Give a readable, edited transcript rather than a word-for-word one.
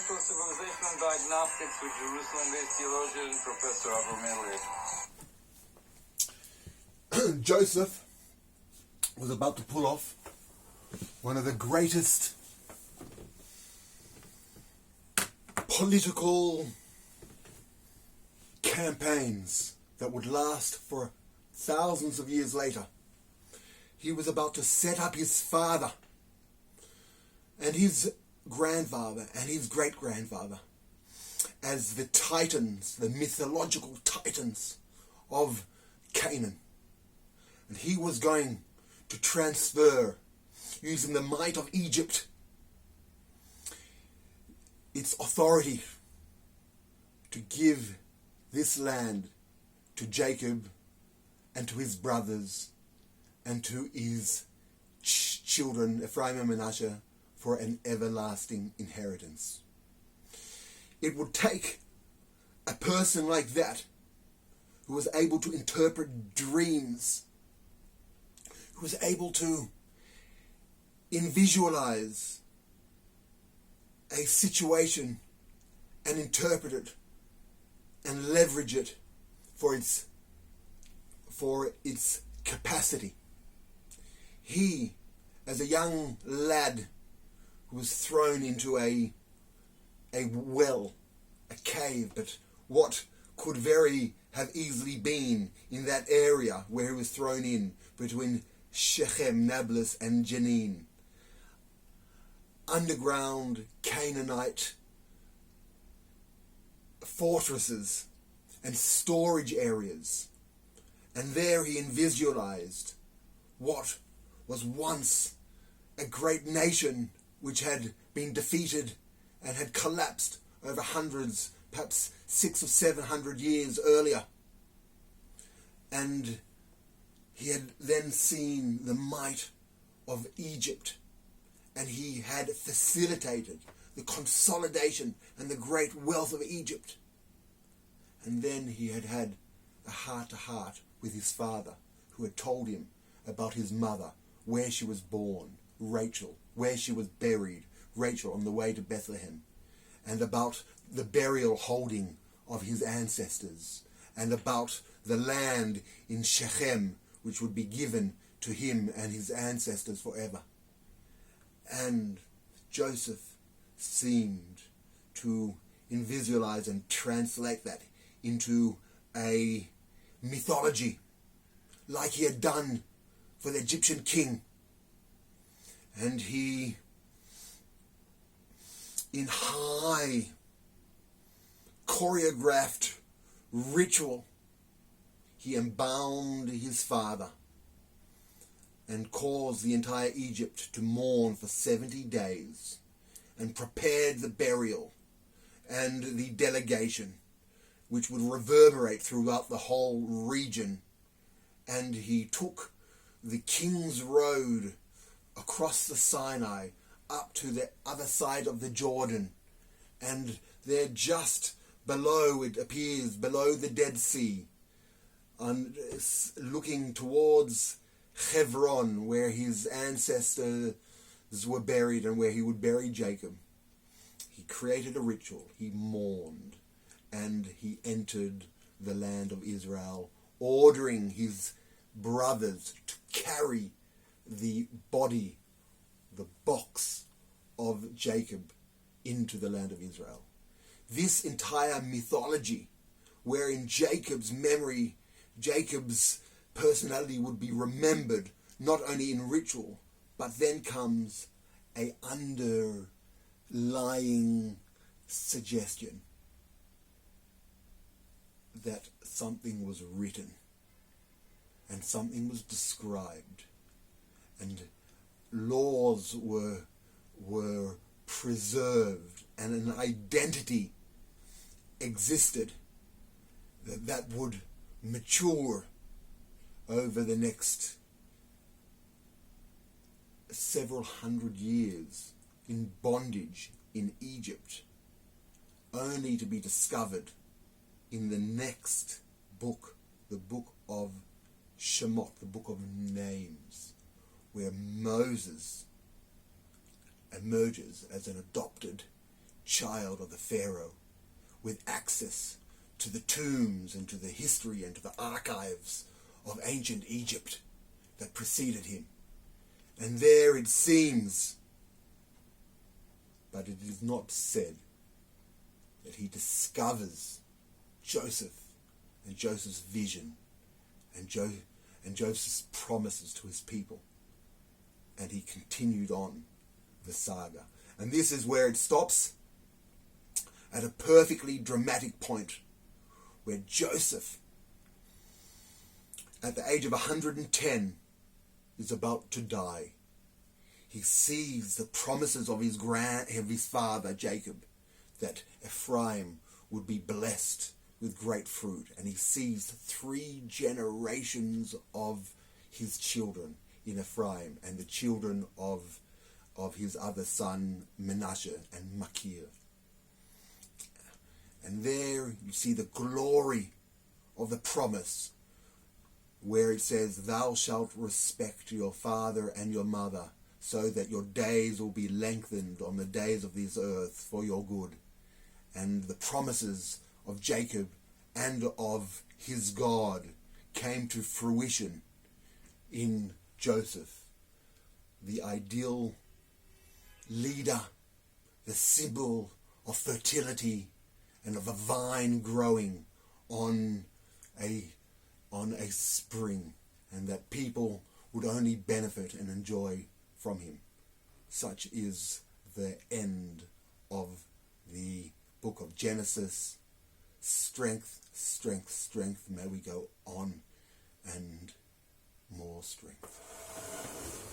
Intellectual Civilization and Diagnostics with Jerusalem-based theologian Professor Avraham. Joseph was about to pull off one of the greatest political campaigns that would last for thousands of years later. He was about to set up his father and his grandfather and his great-grandfather as the titans, the mythological titans of Canaan. And he was going to transfer, using the might of Egypt, its authority to give this land to Jacob and to his brothers and to his children, Ephraim and Manasseh, for an everlasting inheritance. It would take a person like that, who was able to interpret dreams, who was able to visualize a situation and interpret it and leverage it for its capacity. He, as a young lad, was thrown into a well, a cave, but what could very have easily been in that area where he was thrown in, between Shechem, Nablus and Jenin. Underground Canaanite fortresses and storage areas. And there he visualized what was once a great nation which had been defeated and had collapsed over hundreds, perhaps 600 or 700 years earlier. And he had then seen the might of Egypt, and he had facilitated the consolidation and the great wealth of Egypt. And then he had had a heart-to-heart with his father, who had told him about his mother, where she was born, Rachel, where she was buried, Rachel, on the way to Bethlehem, and about the burial holding of his ancestors, and about the land in Shechem, which would be given to him and his ancestors forever. And Joseph seemed to visualize and translate that into a mythology, like he had done for the Egyptian king. And he, in high choreographed ritual, he embalmed his father and caused the entire Egypt to mourn for 70 days and prepared the burial and the delegation, which would reverberate throughout the whole region. And he took the King's Road across the Sinai up to the other side of the Jordan, and there just below, it appears, below the Dead Sea, and looking towards Hebron, where his ancestors were buried and where he would bury Jacob, he created a ritual. He mourned, and he entered the land of Israel, ordering his brothers to carry the body, the box of Jacob, into the land of Israel. This entire mythology, wherein Jacob's memory, Jacob's personality would be remembered, not only in ritual, but then comes a underlying suggestion that something was written and something was described, and laws were preserved, and an identity existed that would mature over the next several hundred years in bondage in Egypt, only to be discovered in the next book, the book of Shemot, the book of names, where Moses emerges as an adopted child of the Pharaoh, with access to the tombs and to the history and to the archives of ancient Egypt that preceded him. And there it seems, but it is not said, that he discovers Joseph and Joseph's vision and Joseph's promises to his people. And he continued on the saga. And this is where it stops, at a perfectly dramatic point where Joseph, at the age of 110, is about to die. He sees the promises of his father Jacob, that Ephraim would be blessed with great fruit, and he sees 3 generations of his children in Ephraim and the children of his other son Manasseh and Machir. And there you see the glory of the promise, where it says, "Thou shalt respect your father and your mother, so that your days will be lengthened on the days of this earth for your good." And the promises of Jacob and of his God came to fruition in Joseph, the ideal leader, the symbol of fertility and of a vine growing on a spring, and that people would only benefit and enjoy from him. Such is the end of the book of Genesis. Strength, strength, strength. May we go on and more strength.